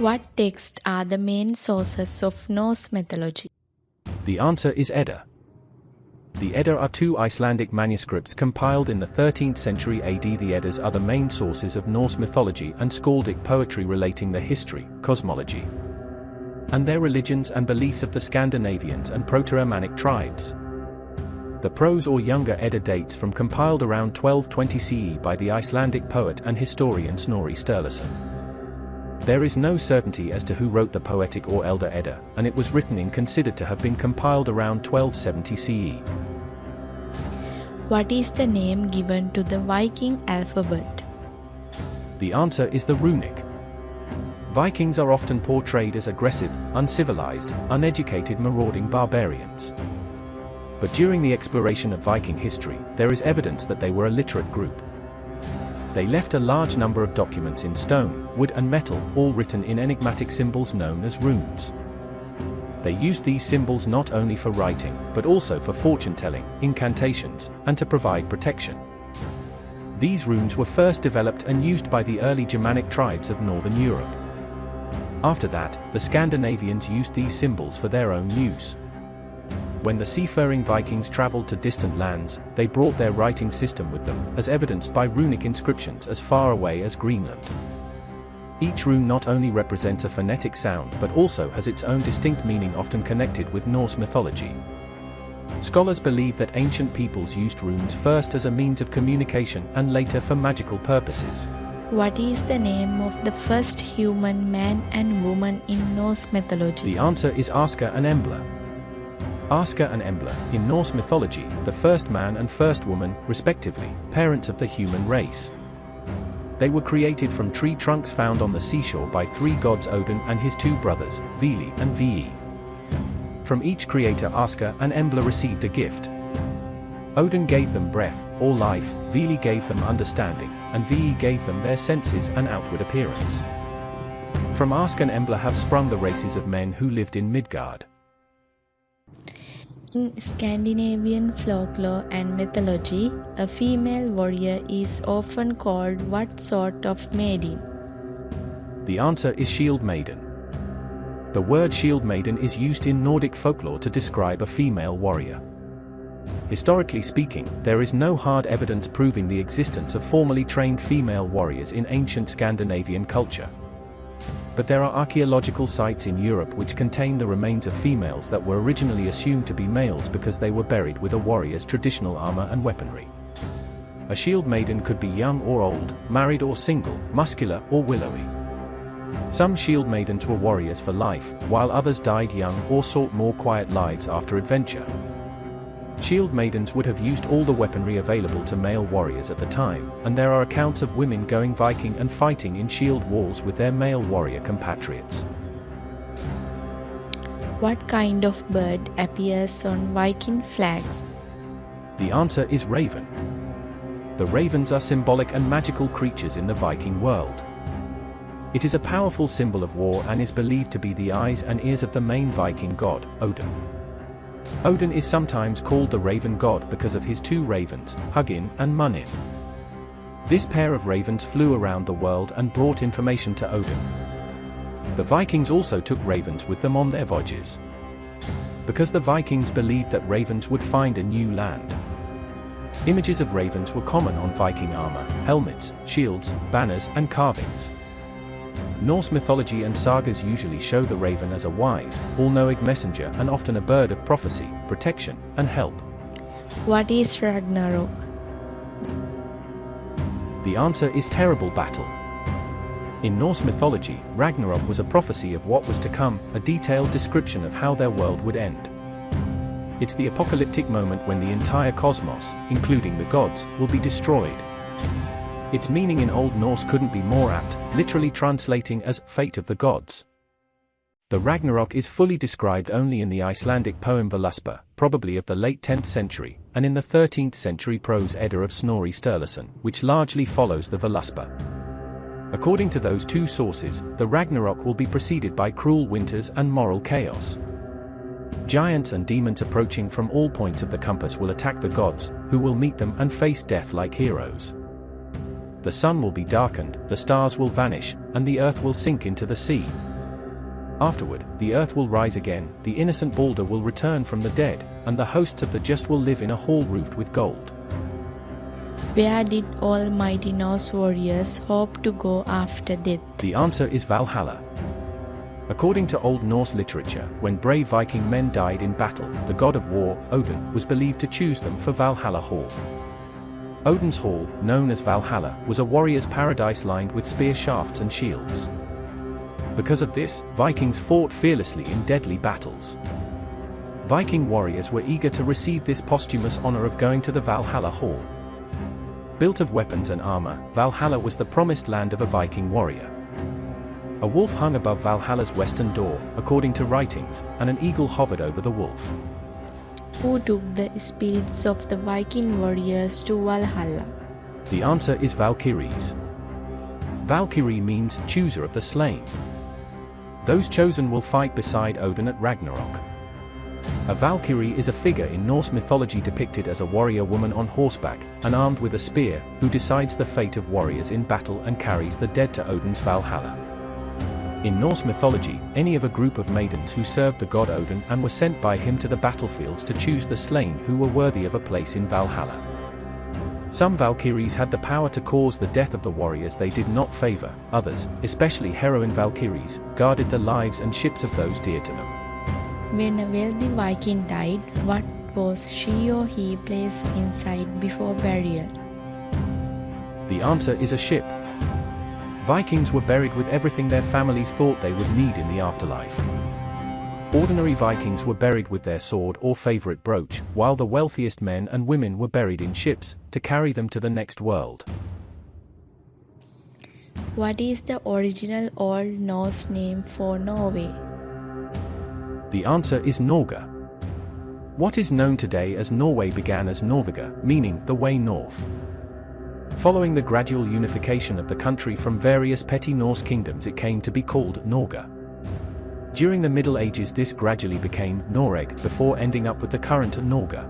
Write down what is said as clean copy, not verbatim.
What texts are the main sources of Norse mythology? The answer is Edda. The Edda are two Icelandic manuscripts compiled in the 13th century AD. The Eddas are the main sources of Norse mythology and skaldic poetry relating the history, cosmology, and their religions and beliefs of the Scandinavians and Proto-Germanic tribes. The prose or Younger Edda dates from compiled around 1220 CE by the Icelandic poet and historian Snorri Sturluson. There is no certainty as to who wrote the poetic or Elder Edda, and it was written in considered to have been compiled around 1270 CE. What is the name given to the Viking alphabet? The answer is the runic. Vikings are often portrayed as aggressive, uncivilized, uneducated marauding barbarians. But during the exploration of Viking history, there is evidence that they were a literate group. They left a large number of documents in stone, wood and metal, all written in enigmatic symbols known as runes. They used these symbols not only for writing, but also for fortune-telling, incantations, and to provide protection. These runes were first developed and used by the early Germanic tribes of Northern Europe. After that, the Scandinavians used these symbols for their own use. When the seafaring Vikings traveled to distant lands, they brought their writing system with them, as evidenced by runic inscriptions as far away as Greenland. Each rune not only represents a phonetic sound but also has its own distinct meaning, often connected with Norse mythology. Scholars believe that ancient peoples used runes first as a means of communication and later for magical purposes. What is the name of the first human man and woman in Norse mythology? The answer is Aska and Embla. Aska and Embla, in Norse mythology, the first man and first woman, respectively, parents of the human race. They were created from tree trunks found on the seashore by three gods, Odin and his two brothers, Vili and Vi. From each creator, Aska and Embla received a gift. Odin gave them breath, or life, Vili gave them understanding, and Vi gave them their senses and outward appearance. From Aska and Embla have sprung the races of men who lived in Midgard. In Scandinavian folklore and mythology, a female warrior is often called what sort of maiden? The answer is shield maiden. The word shield maiden is used in Nordic folklore to describe a female warrior. Historically speaking, there is no hard evidence proving the existence of formally trained female warriors in ancient Scandinavian culture. But there are archaeological sites in Europe which contain the remains of females that were originally assumed to be males because they were buried with a warrior's traditional armor and weaponry. A shield maiden could be young or old, married or single, muscular or willowy. Some shield maidens were warriors for life, while others died young or sought more quiet lives after adventure. Shield maidens would have used all the weaponry available to male warriors at the time, and there are accounts of women going Viking and fighting in shield wars with their male warrior compatriots. What kind of bird appears on Viking flags? The answer is raven. The ravens are symbolic and magical creatures in the Viking world. It is a powerful symbol of war and is believed to be the eyes and ears of the main Viking god, Odin. Odin is sometimes called the Raven God because of his two ravens, Hugin and Munin. This pair of ravens flew around the world and brought information to Odin. The Vikings also took ravens with them on their voyages, because the Vikings believed that ravens would find a new land. Images of ravens were common on Viking armor, helmets, shields, banners, and carvings. Norse mythology and sagas usually show the raven as a wise, all-knowing messenger and often a bird of prophecy, protection, and help. What is Ragnarok? The answer is terrible battle. In Norse mythology, Ragnarok was a prophecy of what was to come, a detailed description of how their world would end. It's the apocalyptic moment when the entire cosmos, including the gods, will be destroyed. Its meaning in Old Norse couldn't be more apt, literally translating as fate of the gods. The Ragnarok is fully described only in the Icelandic poem Völuspá, probably of the late 10th century, and in the 13th century prose Edda of Snorri Sturluson, which largely follows the Völuspá. According to those two sources, the Ragnarok will be preceded by cruel winters and moral chaos. Giants and demons approaching from all points of the compass will attack the gods, who will meet them and face death like heroes. The sun will be darkened, the stars will vanish, and the earth will sink into the sea. Afterward, the earth will rise again, the innocent Balder will return from the dead, and the hosts of the just will live in a hall roofed with gold. Where did almighty Norse warriors hope to go after death? The answer is Valhalla. According to Old Norse literature, when brave Viking men died in battle, the god of war, Odin, was believed to choose them for Valhalla Hall. Odin's Hall, known as Valhalla, was a warrior's paradise lined with spear shafts and shields. Because of this, Vikings fought fearlessly in deadly battles. Viking warriors were eager to receive this posthumous honor of going to the Valhalla Hall. Built of weapons and armor, Valhalla was the promised land of a Viking warrior. A wolf hung above Valhalla's western door, according to writings, and an eagle hovered over the wolf. Who took the spirits of the Viking warriors to Valhalla? The answer is Valkyries. Valkyrie means chooser of the slain. Those chosen will fight beside Odin at Ragnarok. A Valkyrie is a figure in Norse mythology depicted as a warrior woman on horseback, and armed with a spear, who decides the fate of warriors in battle and carries the dead to Odin's Valhalla. In Norse mythology, any of a group of maidens who served the god Odin and were sent by him to the battlefields to choose the slain who were worthy of a place in Valhalla. Some Valkyries had the power to cause the death of the warriors they did not favor, others, especially heroine Valkyries, guarded the lives and ships of those dear to them. When a wealthy Viking died, what was she or he placed inside before burial? The answer is a ship. Vikings were buried with everything their families thought they would need in the afterlife. Ordinary Vikings were buried with their sword or favorite brooch, while the wealthiest men and women were buried in ships, to carry them to the next world. What is the original Old Norse name for Norway? The answer is Norge. What is known today as Norway began as Norvega, meaning the way north. Following the gradual unification of the country from various petty Norse kingdoms, it came to be called Norge. During the Middle Ages this gradually became Noreg before ending up with the current Norge.